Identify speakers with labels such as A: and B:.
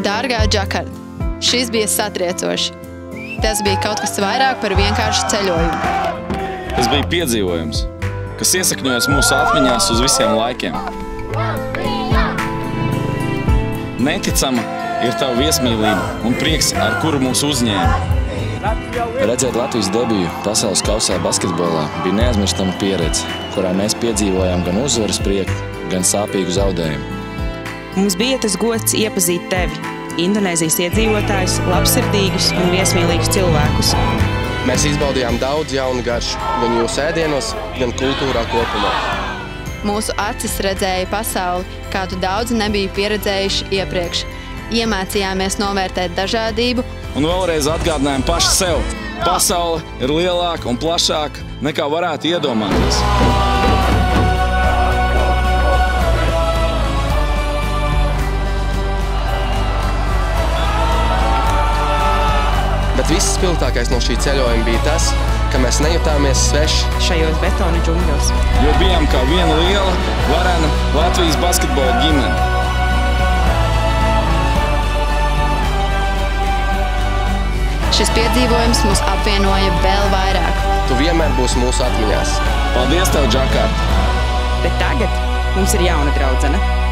A: Dārgā Džakarta, šis bija satriecoši. Tas bija kaut kas vairāk par vienkāršu ceļojumu.
B: Tas bija piedzīvojums, kas iesakņojas mūsu atmiņās uz visiem laikiem. Neticama ir tava viesmīlība un prieks, ar kuru mūs uzņēma.
C: Redzēt Latvijas debiju pasaules kausā basketbolā bija neaizmirstama pieredze, kurā mēs piedzīvojām gan uzvaras prieku, gan sāpīgu zaudējumu.
D: Mums bija tas gods iepazīt tevi, Indonēzijas iedzīvotājus, labsirdīgus un viesmīlīgus cilvēkus.
E: Mēs izbaudījām daudz jaunu garšu, gan jūsu ēdienos, gan kultūrā kopumā.
A: Mūsu acis redzēja pasauli, kādu daudzi nebija pieredzējuši iepriekš. Iemācījāmies novērtēt dažādību.
B: Un vēlreiz atgādinājām paši sev. Pasaule ir lielāka un plašāka, nekā varētu iedomāties.
E: Bet viss spilgtākais no šī ceļojuma bija tas, ka mēs nejutāmies sveši
D: Šajos betona džungļos.
B: Jo bijām kā viena liela, varena Latvijas basketbola ģimene.
A: Šis piedzīvojums mūs apvienoja vēl vairāk.
E: Tu vienmēr būsi mūsu atmiņās.
B: Paldies tev, Džakarta!
D: Bet tagad mums ir jauna draudzene.